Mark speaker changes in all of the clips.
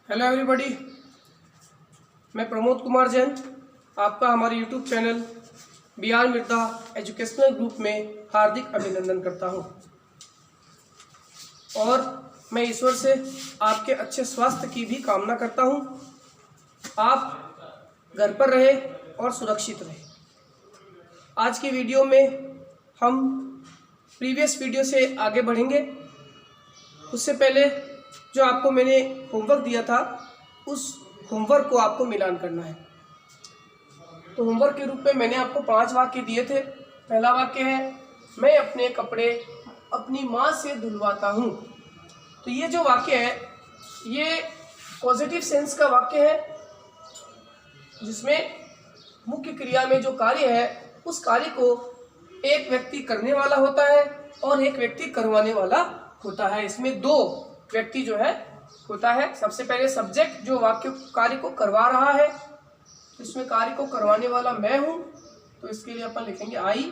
Speaker 1: Hello everybody, मैं प्रमोद कुमार जैन आपका हमारे YouTube channel BR. Mirda educational group में हार्दिक अभिनंदन करता हूं और मैं ईश्वर से आपके अच्छे स्वास्थ्य की भी कामना करता हूं। आप घर पर रहे और सुरक्षित रहे। आज की वीडियो में हम प्रीवियस वीडियो से आगे बढ़ेंगे। उससे पहले जो आपको मैंने होमवर्क दिया था उस होमवर्क को आपको मिलान करना है। तो होमवर्क के रूप में मैंने आपको 5 वाक्य दिए थे। पहला वाक्य है, मैं अपने कपड़े अपनी माँ से धुलवाता हूँ। तो ये जो वाक्य है ये पॉजिटिव सेंस का वाक्य है, जिसमें मुख्य क्रिया में जो कार्य है उस कार्य को एक व्यक्ति करने वाला होता है और एक व्यक्ति करवाने वाला होता है। इसमें 2 व्यक्ति जो है होता है। सबसे पहले सब्जेक्ट जो वाक्य कार्य को करवा रहा है, इसमें कार्य को करवाने वाला मैं हूं, तो इसके लिए अपन लिखेंगे आई।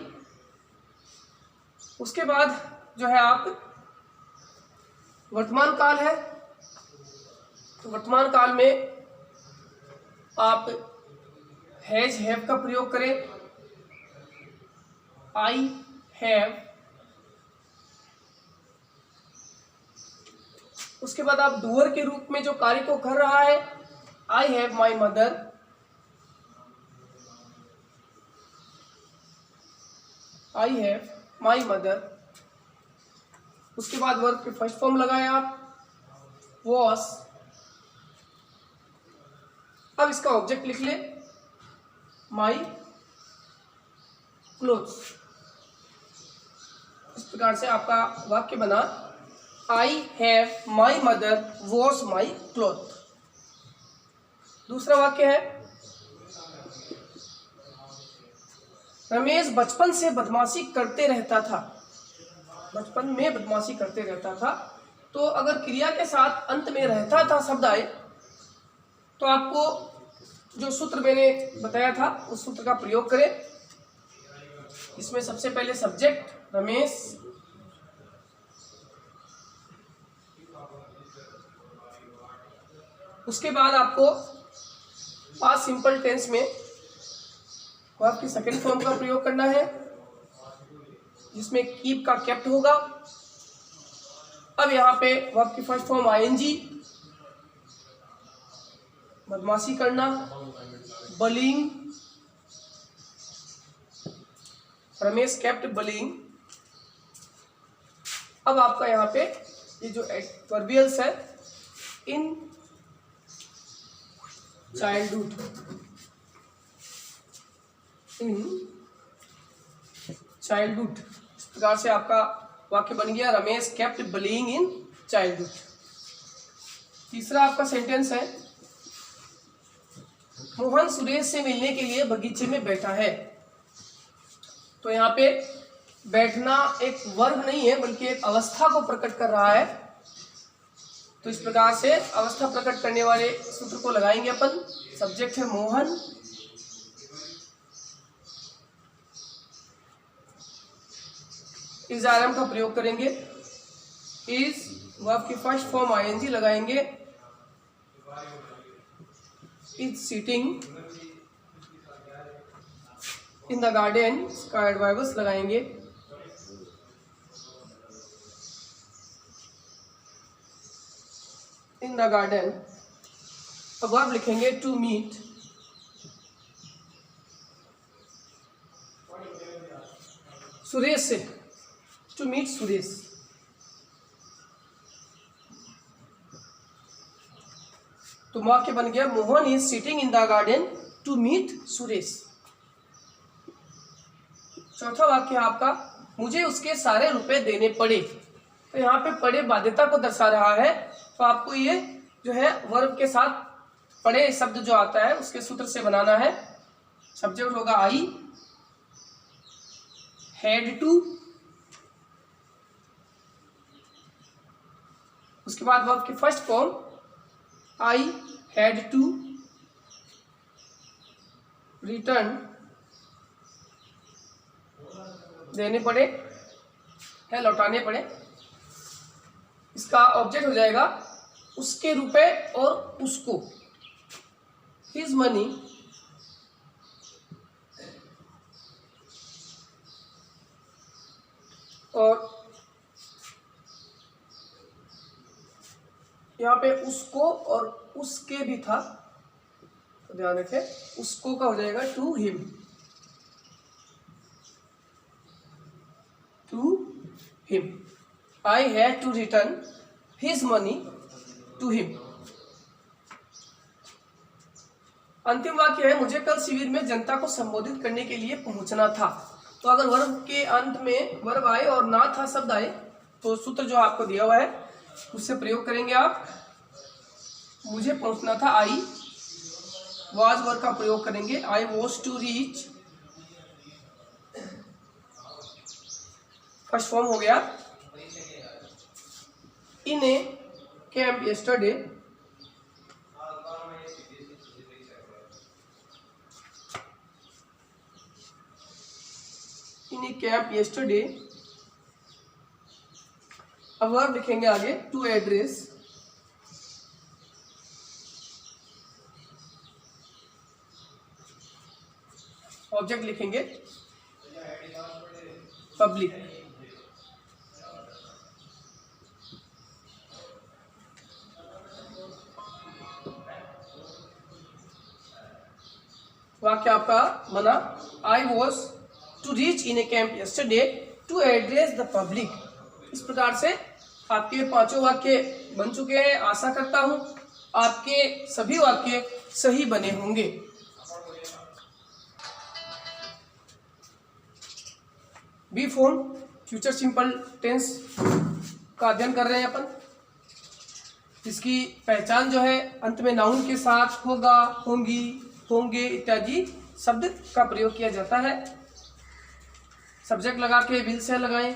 Speaker 1: उसके बाद जो है आप वर्तमान काल है, तो वर्तमान काल में आप हैज हैव का प्रयोग करें। I have. उसके बाद आप डूअर के रूप में जो कार्य को कर रहा है, I have my mother. I have my mother. उसके बाद वर्ब के फर्स्ट फॉर्म लगाए आप, वॉस। अब इसका ऑब्जेक्ट लिख ले, माई क्लोथ्स। इस प्रकार से आपका वाक्य बना, I have my mother wash my cloth. दूसरा वाक्य है, रमेश बचपन से बदमाशी करते रहता था। बचपन में बदमाशी करते रहता था। तो अगर क्रिया के साथ अंत में रहता था शब्द आए, तो आपको जो सूत्र मैंने बताया था उस सूत्र का प्रयोग करें। इसमें सबसे पहले सब्जेक्ट रमेश, उसके बाद आपको पास्ट सिंपल टेंस में वर्ब की सेकंड फॉर्म का प्रयोग करना है, जिसमें कीप का केप्ट होगा। अब यहाँ पे वर्ब की फर्स्ट फॉर्म आईएनजी, बदमाशी करना, बलिंग। रमेश केप्ट बलिंग। अब आपका यहाँ पे ये जो वर्बियल्स है, इन चाइल्डहुड, इन चाइल्डहुड। इस प्रकार से आपका वाक्य बन गया, रमेश केप्ट बलिंग इन चाइल्डहुड। तीसरा आपका सेंटेंस है, मोहन सुरेश से मिलने के लिए बगीचे में बैठा है। तो यहाँ पे बैठना एक वर्ब नहीं है बल्कि एक अवस्था को प्रकट कर रहा है। तो इस प्रकार से अवस्था प्रकट करने वाले सूत्र को लगाएंगे अपन। सब्जेक्ट है मोहन, इज आरएम का प्रयोग करेंगे। इज वर्ब की फर्स्ट फॉर्म आईएनजी लगाएंगे। Is sitting in the garden का एडवर्ब्स लगाएंगे। In the garden. अब वर्ब लिखेंगे टू मीट। सुरेश से, टू मीट सुरेश। तो वाक्य बन गया, Mohan is sitting in the garden to meet Suresh. चौथा वाक्य आपका, मुझे उसके सारे रुपए देने पड़े। तो यहाँ पे पड़े बाध्यता को दर्शा रहा है। तो आपको ये जो है वर्ब के साथ पड़े शब्द जो आता है उसके सूत्र से बनाना है। सब्जेक्ट होगा आई हैड टू। उसके बाद वर्ब की first form I had to return, देने पड़े है, लौटाने पड़े। इसका ऑब्जेक्ट हो जाएगा उसके रुपए और उसको, हिज मनी और यहाँ पे उसको और उसके भी था, तो ध्यान रखें, उसको का हो जाएगा to him, to him. I had to return his money to him. अंतिम वाक्य है, मुझे कल शिविर में जनता को संबोधित करने के लिए पहुंचना था। तो अगर वर्ब के अंत में वर्ब आए और ना था शब्द आए तो सूत्र जो आपको दिया हुआ है उससे प्रयोग करेंगे आप। मुझे पहुंचना था, आई, वाज वर्ब का प्रयोग करेंगे, I was to reach, first form हो गया, in a camp yesterday, in a camp yesterday. अब वर्ब लिखेंगे आगे, टू एड्रेस, ऑब्जेक्ट लिखेंगे पब्लिक, वाक्य आपका बना, I was to reach in a camp yesterday to address the public. इस प्रकार से आपके पांचों वाक्य बन चुके हैं। आशा करता हूं आपके सभी वाक्य सही बने होंगे। Be form future simple tense का अध्ययन कर रहे हैं अपन। इसकी पहचान जो है अंत में नाउन के साथ होगा, होंगी, होंगे इत्यादि शब्द का प्रयोग किया जाता है। सब्जेक्ट लगा के विल से लगाएं,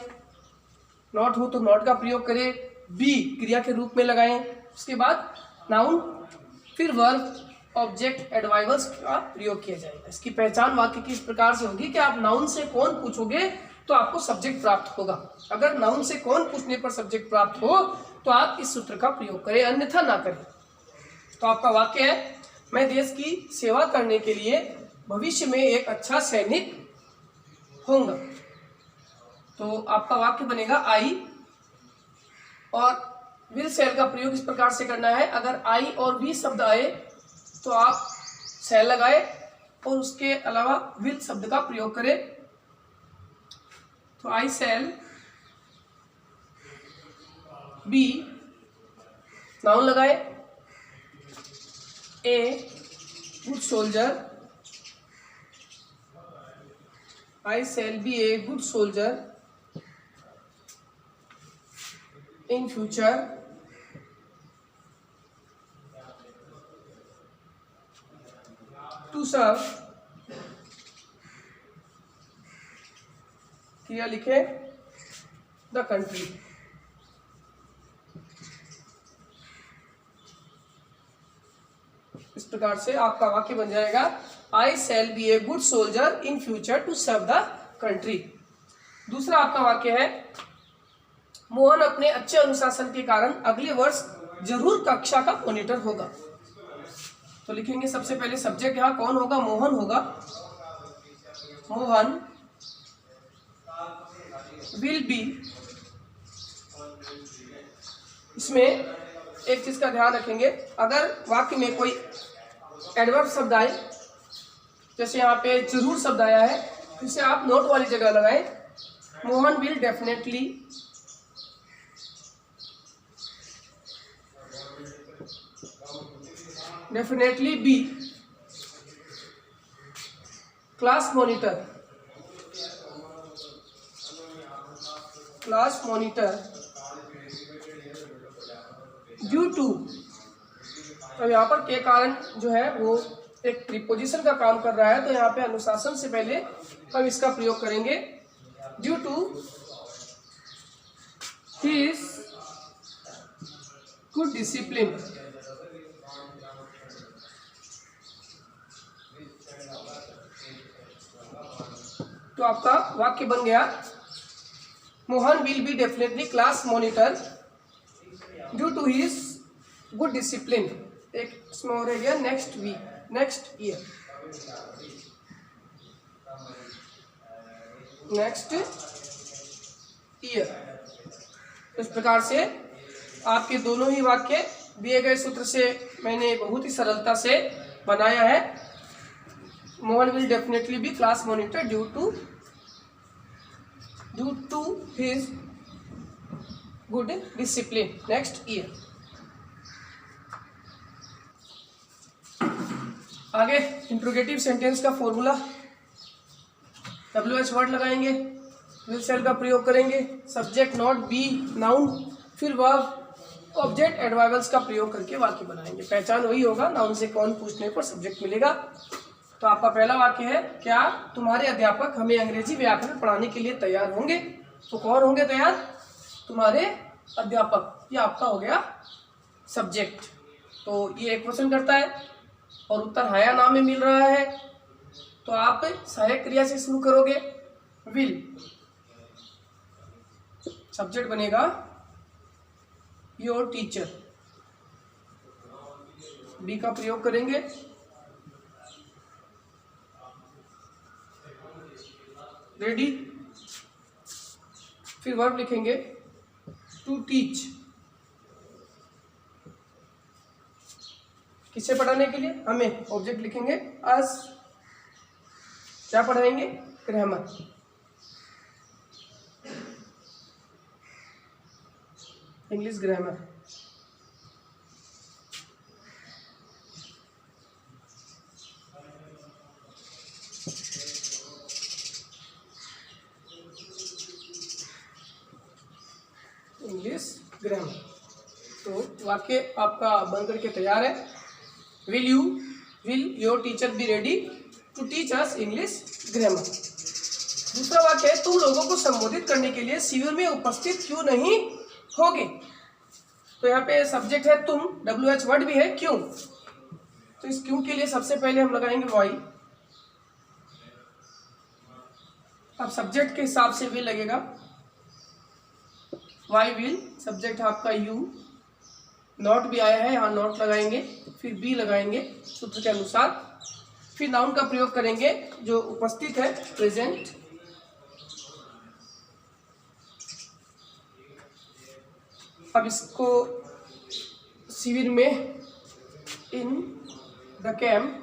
Speaker 1: नॉट हो तो नॉट का प्रयोग करें, बी क्रिया के रूप में लगाएं, उसके बाद नाउन, फिर वर्ब, ऑब्जेक्ट, एडवाइवर्स का प्रयोग किया जाएगा। इसकी पहचान वाक्य की इस प्रकार से होगी कि आप नाउन से कौन पूछोगे तो आपको सब्जेक्ट प्राप्त होगा। अगर नाउन से कौन पूछने पर सब्जेक्ट प्राप्त हो तो आप इस सूत्र का प्रयोग करें, अन्यथा ना करें। तो आपका वाक्य है, मैं देश की सेवा करने के लिए भविष्य में एक अच्छा सैनिक होऊंगा। तो आपका वाक्य बनेगा, आई, और विल सेल का प्रयोग इस प्रकार से करना है, अगर आई और वी शब्द आए तो आप सेल लगाए और उसके अलावा विल शब्द का प्रयोग करें। तो आई सेल बी, नाउन लगाए, a good soldier, I shall be a good soldier in future, to serve, क्रिया लिखे, द कंट्री। इस प्रकार से आपका वाक्य बन जाएगा, I shall be a good soldier in future to serve the country. दूसरा आपका वाक्य है, मोहन अपने अच्छे अनुशासन के कारण अगले वर्ष जरूर कक्षा का मॉनिटर होगा। तो लिखेंगे सबसे पहले सब्जेक्ट यहाँ कौन होगा, मोहन होगा, मोहन विल बी। इसमें एक चीज का ध्यान रखेंगे, अगर वाक्य में कोई एडवर्ब शब्द आए, जैसे यहाँ पे जरूर शब्द आया है, इसे आप नोट वाली जगह लगाएं, Mohan will definitely be class monitor, due to. तो यहाँ पर के कारण जो है वो एक प्रीपोजिशन का काम कर रहा है, तो यहाँ पे अनुशासन से पहले हम इसका प्रयोग करेंगे, due to his good discipline. तो आपका वाक्य बन गया, Mohan will be definitely class monitor due to his good discipline, एक इसमें हो रह गया next week, next year, next year. इस प्रकार से आपके दोनों ही वाक्य दिए गए सूत्र से मैंने बहुत ही सरलता से बनाया है। Mohan will definitely be class monitor due to his good discipline next year. आगे इंट्रोगेटिव सेंटेंस का फॉर्मूला, WH वर्ड लगाएंगे, विल सेल का प्रयोग करेंगे, सब्जेक्ट नॉट बी नाउन, फिर वर्ब ऑब्जेक्ट एडवर्बल्स का प्रयोग करके वाक्य बनाएंगे। पहचान वही होगा, नाउन से कौन पूछने पर सब्जेक्ट मिलेगा। तो आपका पहला वाक्य है, क्या तुम्हारे अध्यापक हमें अंग्रेजी व्याकरण पढ़ाने के लिए तैयार होंगे? तो कौन होंगे तैयार? तुम्हारे अध्यापक। ये आपका हो गया सब्जेक्ट। तो ये एक क्वेश्चन करता है और उत्तर हाया नाम में मिल रहा है, तो आप सहायक क्रिया से शुरू करोगे। विल, सब्जेक्ट बनेगा योर टीचर, बी का प्रयोग करेंगे, रेडी, फिर वर्ब लिखेंगे टू टीच, किसे पढ़ाने के लिए? हमें। ऑब्जेक्ट लिखेंगे अस, क्या पढ़ाएंगे? Grammar. English grammar. English grammar. तो वाक्य आपका बनकर के तैयार है। Will your teacher be ready to teach us English grammar. दूसरा वाक्य है, तुम लोगों को संबोधित करने के लिए शिविर में उपस्थित क्यों नहीं होगे? तो यहाँ पे सब्जेक्ट है तुम, WH वर्ड भी है क्यों। तो इस क्यों के लिए सबसे पहले हम लगाएंगे वाई। अब सब्जेक्ट के हिसाब से विल लगेगा, वाई विल, सब्जेक्ट आपका यू, नॉट भी आया है, यहाँ नॉट लगाएंगे, फिर बी लगाएंगे सूत्र के अनुसार, फिर नाउन का प्रयोग करेंगे जो उपस्थित है, प्रेजेंट। अब इसको शिविर में, इन द कैंप,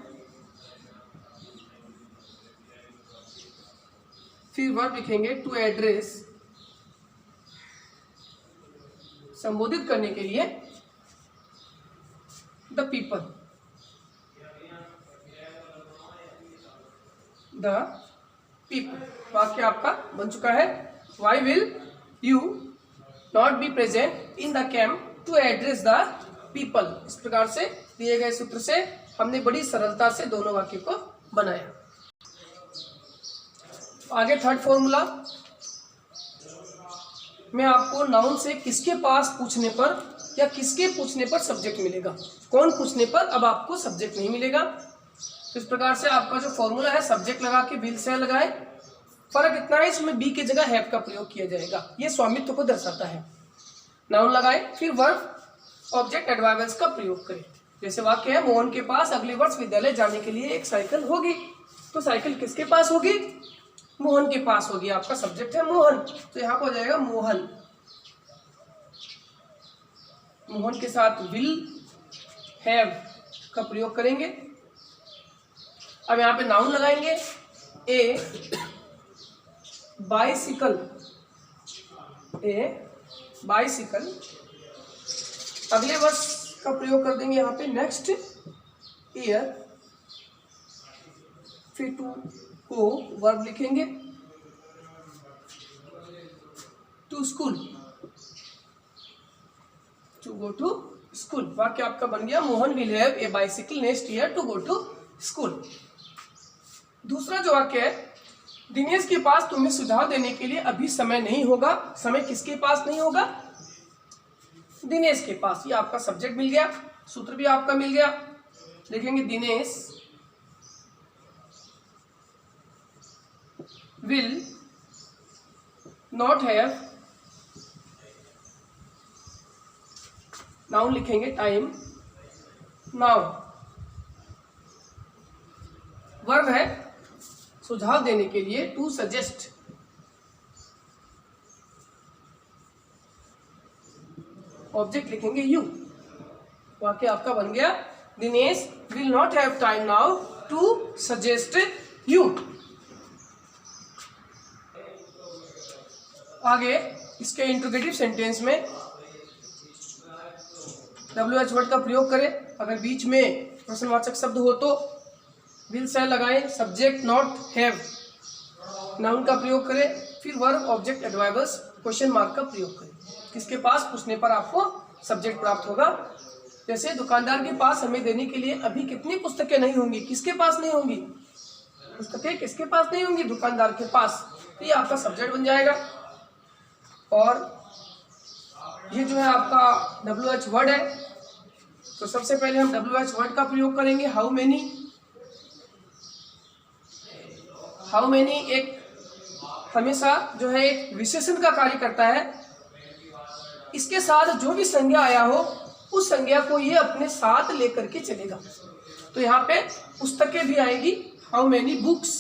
Speaker 1: फिर वर्ब लिखेंगे टू एड्रेस, संबोधित करने के लिए, द पीपल, द पीपल। वाक्य आपका बन चुका है। Why will you not be present in the camp to address the people. इस प्रकार से दिए गए सूत्र से हमने बड़ी सरलता से दोनों वाक्य को बनाया। आगे थर्ड फॉर्मूला में आपको नाउन से किसके पास पूछने पर या किसके पूछने पर सब्जेक्ट मिलेगा, कौन पूछने पर अब आपको सब्जेक्ट नहीं मिलेगा। तो इस प्रकार से आपका जो फॉर्मूला है, सब्जेक्ट लगा के विल से लगाए, फर्क इतना है इसमें बी की जगह हैव का प्रयोग किया जाएगा, ये स्वामित्व को दर्शाता है। नाउन लगाए, फिर वर्ब ऑब्जेक्ट एडवर्बल्स का प्रयोग करें। जैसे वाक्य है, मोहन के पास अगले वर्ष विद्यालय जाने के लिए एक साइकिल होगी। तो साइकिल किसके पास होगी? मोहन के पास होगी। आपका सब्जेक्ट है मोहन, तो यहाँ पर हो जाएगा मोहन। मोहन के साथ विल हैव का प्रयोग करेंगे। अब यहाँ पे नाउन लगाएंगे, ए बाइसिकल, ए बाइसिकल। अगले वर्ष का प्रयोग कर देंगे यहाँ पे नेक्स्ट ईयर, फिर टू को वर्ब लिखेंगे, to school, to go to school. वाक्य आपका बन गया, Mohan will have a bicycle next year to go to school. दूसरा जो वाक्य है, दिनेश के पास तुम्हें सुझाव देने के लिए अभी समय नहीं होगा। समय किसके पास नहीं होगा? दिनेश के पास। ये आपका सब्जेक्ट मिल गया, सूत्र भी आपका मिल गया। देखेंगे Dinesh will not have noun लिखेंगे टाइम, नाउ वर्ब है सुझाव देने के लिए, टू सजेस्ट, ऑब्जेक्ट लिखेंगे यू। वाक्य आपका बन गया, Dinesh will not have time now to suggest you. आगे इसके इंट्रोगेटिव सेंटेंस में WH वर्ड का प्रयोग करें। अगर बीच में प्रश्नवाचक शब्द हो तो विल से लगाएं, सब्जेक्ट नॉट हैव, नाउन का प्रयोग करें, फिर verb object adverbs question mark का प्रयोग करें। किसके पास पूछने पर आपको सब्जेक्ट प्राप्त होगा। जैसे दुकानदार के पास हमें देने के लिए अभी कितनी पुस्तकें नहीं होंगी, किसके पास नहीं होंगी, पुस्तकें किसके पास नहीं होंगी, दुकानदार के पास। तो ये आपका सब्जेक्ट बन जाएगा। और ये जो है आपका WH वर्ड है, तो सबसे पहले हम WH वर्ड का प्रयोग करेंगे। हाउ मेनी, हाउ मेनी एक हमेशा जो है एक विशेषण का कार्य करता है। इसके साथ जो भी संज्ञा आया हो उस संज्ञा को ये अपने साथ लेकर के चलेगा। तो यहाँ पे पुस्तकें भी आएगी, हाउ मेनी बुक्स।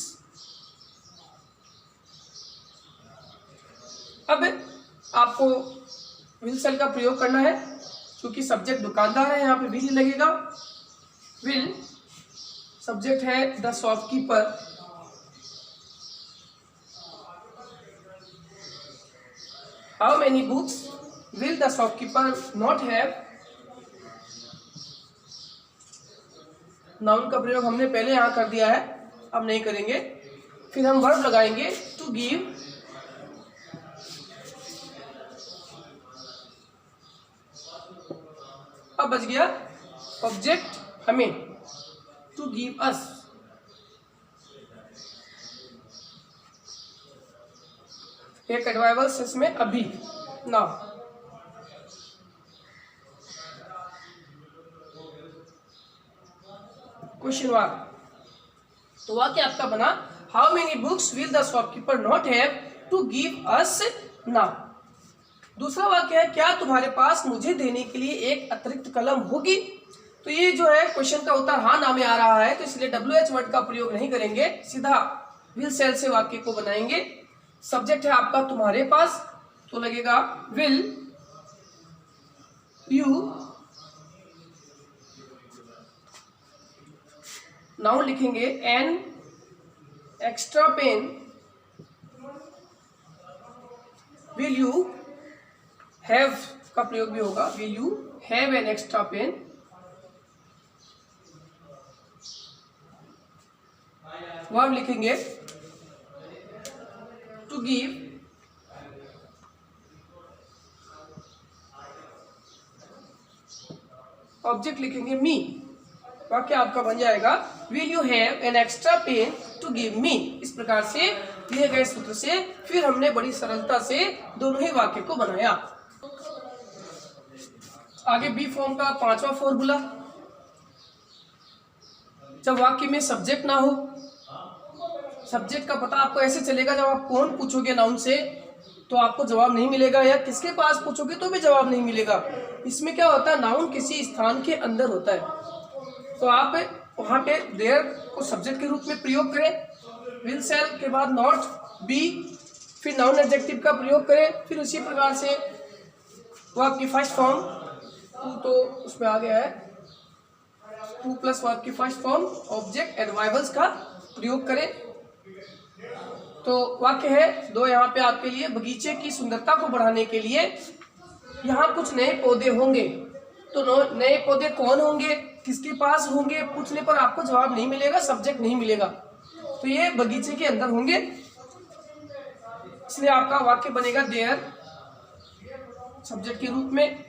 Speaker 1: अब आपको विल सेल का प्रयोग करना है, क्योंकि सब्जेक्ट दुकानदार है, यहाँ पे विल लगेगा। विल सब्जेक्ट है the shopkeeper, how many books will the shopkeeper not have. Noun का प्रयोग हमने पहले यहाँ कर दिया है, अब नहीं करेंगे। फिर हम वर्ब लगाएंगे टू गिव, अब बच गया ऑब्जेक्ट हमें, टू गिव अस। एक एडवर्ब्स इसमें अभी, नाउ। Question mark. तो वाक्य आपका बना, how many books will the shopkeeper not have to give us now. दूसरा वाक्य है, क्या तुम्हारे पास मुझे देने के लिए एक अतिरिक्त कलम होगी। तो ये जो है क्वेश्चन का उत्तर हाँ ना में आ रहा है, तो इसलिए WH वर्ड का प्रयोग नहीं करेंगे, सीधा विल सेल से वाक्य को बनाएंगे। सब्जेक्ट है आपका तुम्हारे पास, तो लगेगा विल यू। नाउन लिखेंगे an extra pen, will you have का प्रयोग भी होगा, will you have an extra pen. Verb लिखेंगे टू गिव, ऑब्जेक्ट लिखेंगे मी। वाक्य आपका बन जाएगा, will you have an extra pen to give me. इस प्रकार से दिए गए सूत्र से फिर हमने बड़ी सरलता से दोनों ही वाक्य को बनाया। आगे बी फॉर्म का पांचवा फॉर्मूला, जब वाक्य में सब्जेक्ट ना हो। सब्जेक्ट का पता आपको ऐसे चलेगा, जब आप कौन पूछोगे नाउन से तो आपको जवाब नहीं मिलेगा, या किसके पास पूछोगे तो भी जवाब नहीं मिलेगा। इसमें क्या होता है, नाउन किसी स्थान के अंदर होता है, तो आप वहां पे देयर को सब्जेक्ट के रूप में प्रयोग करें, विल सेल के बाद नॉट, बी, फिर नाउन एडजेक्टिव का प्रयोग करें। फिर उसी प्रकार से वर्ब की फर्स्ट फॉर्म टू, तो उसमें आ गया है टू प्लस वर्ब की फर्स्ट फॉर्म ऑब्जेक्ट एडवर्ब्स का प्रयोग करें। तो वाक्य है दो यहाँ पे आपके लिए, बगीचे की सुंदरता को बढ़ाने के लिए यहाँ कुछ नए पौधे होंगे। तो नए पौधे कौन होंगे, किसके पास होंगे, पूछने पर आपको जवाब नहीं मिलेगा, सब्जेक्ट नहीं मिलेगा। तो ये बगीचे के अंदर होंगे, इसलिए आपका वाक्य बनेगा देयर सब्जेक्ट के रूप में।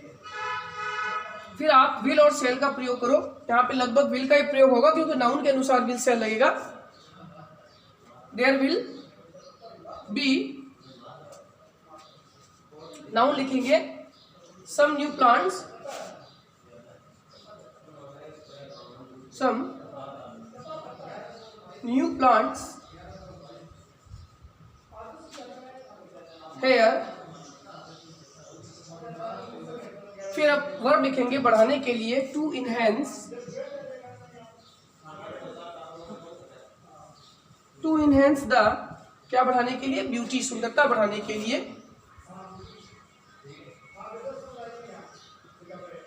Speaker 1: फिर आप विल और सेल का प्रयोग करो, यहाँ पे लगभग विल का ही प्रयोग होगा क्योंकि नाउन के अनुसार विल सेल लगेगा। देयर विल बी, नाउन लिखेंगे some new plants, some new plants here। फिर अब वर्ब लिखेंगे बढ़ाने के लिए, to enhance, to enhance the, क्या बढ़ाने के लिए, ब्यूटी, सुंदरता बढ़ाने के लिए,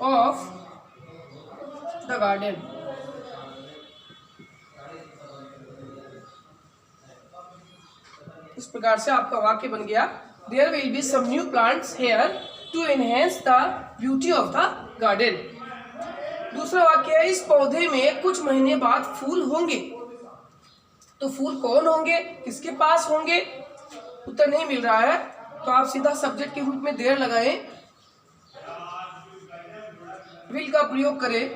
Speaker 1: ऑफ द गार्डन। इस प्रकार से आपका वाक्य बन गया, there will be some new plants here to enhance the beauty of the garden. दूसरा वाक्य है, इस पौधे में कुछ महीने बाद फूल होंगे। तो फूल कौन होंगे, किसके पास होंगे, उत्तर नहीं मिल रहा है, तो आप सीधा सब्जेक्ट के रूप में देर लगाएं, विल का प्रयोग करें,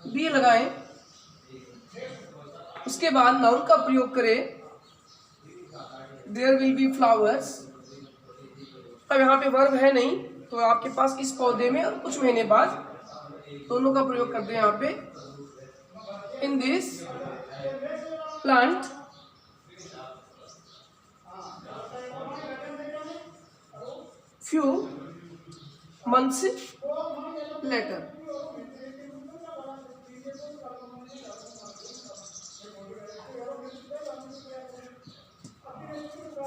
Speaker 1: बी लगाएं, उसके बाद नाउन का प्रयोग करें, देयर विल बी फ्लावर्स। अब यहाँ पे वर्ब है नहीं, तो आपके पास इस पौधे में और कुछ महीने बाद, दोनों का प्रयोग करते हैं यहाँ पे, in this plant few months later.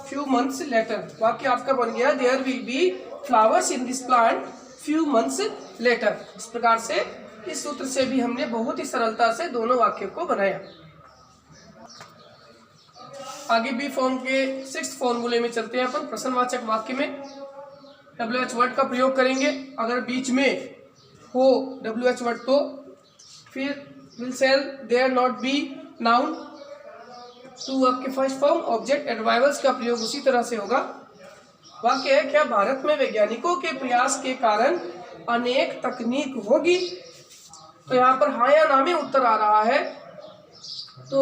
Speaker 1: Few months later, वाक्य आपका बन गया, there will be flowers in this plant few months later. इस प्रकार से इस सूत्र से भी हमने बहुत ही सरलता से दोनों वाक्यों को बनाया। आगे बी फॉर्म के 6th फॉर्मूले में चलते हैं अपन। प्रश्नवाचक वाक्य में WH वर्ड का प्रयोग करेंगे, अगर बीच में हो WH वर्ड तो फिर will shall there not be noun to आपके फर्स्ट फॉर्म ऑब्जेक्ट एडवाइवर्स का प्रयोग उसी तरह से होगा। वाक्य है, क्या भारत में वैज्ञानिकों के प्रयास के कारण अनेक तकनीक होगी। तो यहाँ पर हाँ या ना में उत्तर आ रहा है, तो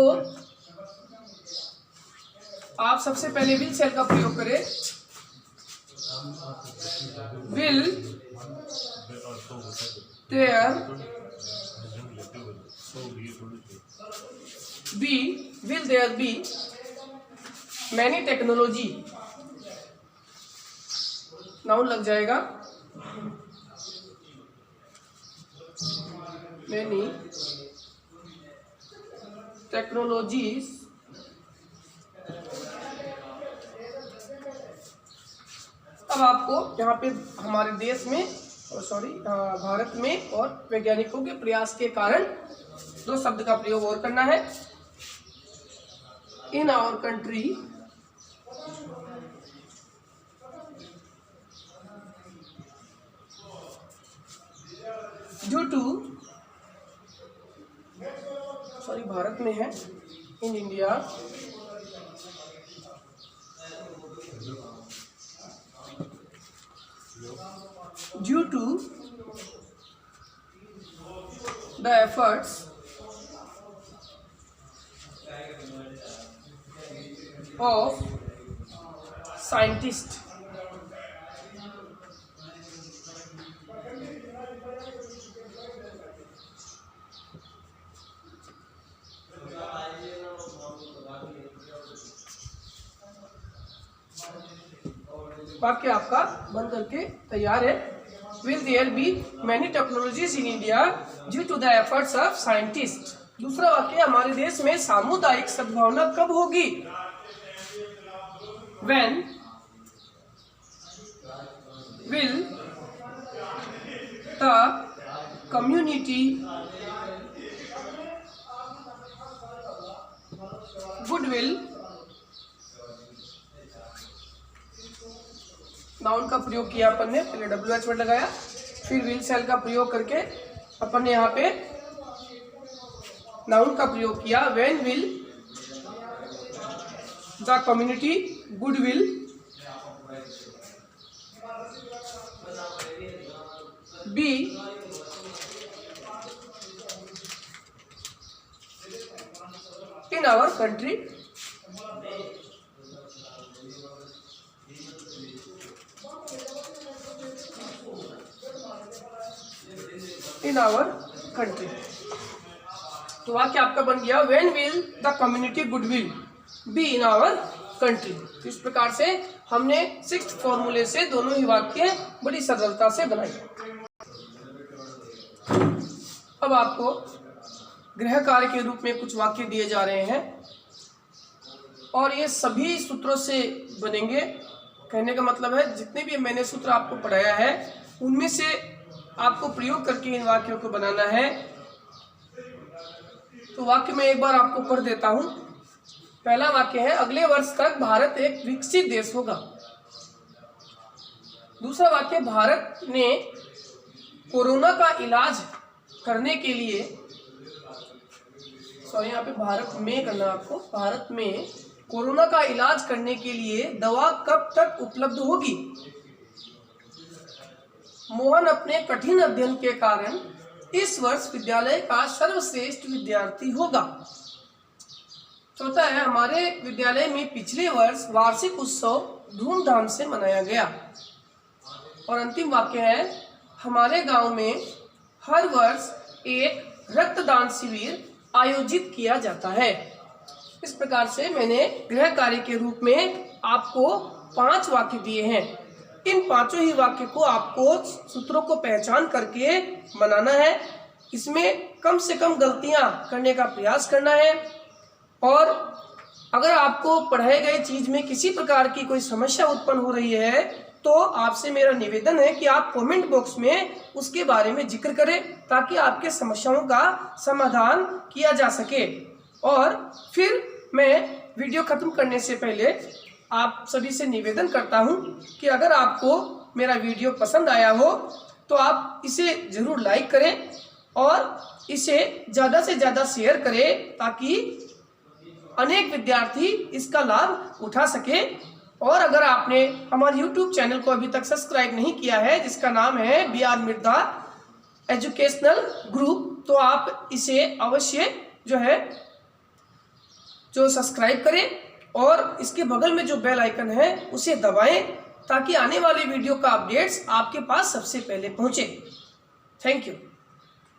Speaker 1: आप सबसे पहले विल सेल का प्रयोग करें, will there be, will there be many technology, noun लग जाएगा, मैनी टेक्नोलॉजीज अब आपको यहाँ पे हमारे देश में भारत में और वैज्ञानिकों के प्रयास के कारण दो शब्द का प्रयोग और करना है। In our country due to, Bharat में है, in India due to the efforts of scientists, वाक्य आपका बन करके तैयार है। Will there be many technologies in India due to the efforts of scientist. दूसरा वाक्य, हमारे देश में सामुदायिक सद्भावना कब होगी। When will the community goodwill, noun का प्रयोग किया अपन ने, पहले WH वर्ड लगाया, फिर विल सेल का प्रयोग करके अपन ने यहाँ पे नाउन का प्रयोग किया। When will the community goodwill be in our country. In our country, तो वाक्य आपका बन गया, when will the community goodwill be in our country. इस प्रकार से हमने 6th फॉर्मूले से दोनों ही वाक्य बड़ी सरलता से बनाए। अब आपको गृह कार्य के रूप में कुछ वाक्य दिए जा रहे हैं और ये सभी सूत्रों से बनेंगे। कहने का मतलब है जितने भी मैंने सूत्र आपको पढ़ाया है उनमें से आपको प्रयोग करके इन वाक्यों को बनाना है। तो वाक्य में एक बार आपको पढ़ देता हूं। पहला वाक्य है, अगले वर्ष तक भारत एक विकसित देश होगा। दूसरा वाक्य, भारत ने कोरोना का इलाज करने के लिए, यहाँ पे भारत में करना आपको, भारत में कोरोना का इलाज करने के लिए दवा कब तक उपलब्ध होगी। मोहन अपने कठिन अध्ययन के कारण इस वर्ष विद्यालय का सर्वश्रेष्ठ विद्यार्थी होगा। चौथा है, हमारे विद्यालय में पिछले वर्ष वार्षिक उत्सव धूमधाम से मनाया गया। और अंतिम वाक्य है, हमारे गांव में हर वर्ष एक रक्तदान शिविर आयोजित किया जाता है। इस प्रकार से मैंने गृह कार्य के रूप में आपको 5 वाक्य दिए हैं। इन 5 ही वाक्य को आपको सूत्रों को पहचान करके बनाना है। इसमें कम से कम गलतियां करने का प्रयास करना है। और अगर आपको पढ़ाए गए चीज में किसी प्रकार की कोई समस्या उत्पन्न हो रही है तो आपसे मेरा निवेदन है कि आप कमेंट बॉक्स में उसके बारे में जिक्र करें ताकि आपके समस्याओं का समाधान किया जा सके। और फिर मैं वीडियो खत्म करने से पहले आप सभी से निवेदन करता हूं कि अगर आपको मेरा वीडियो पसंद आया हो तो आप इसे ज़रूर लाइक करें और इसे ज़्यादा से ज़्यादा शेयर करें ताकि अनेक विद्यार्थी इसका लाभ उठा सके। और अगर आपने हमारे YouTube चैनल को अभी तक सब्सक्राइब नहीं किया है जिसका नाम है BR मिर्धा एजुकेशनल ग्रुप, तो आप इसे अवश्य जो सब्सक्राइब करें और इसके बगल में जो बेल आइकन है उसे दबाएं ताकि आने वाली वीडियो का अपडेट्स आपके पास सबसे पहले पहुंचे। Thank you.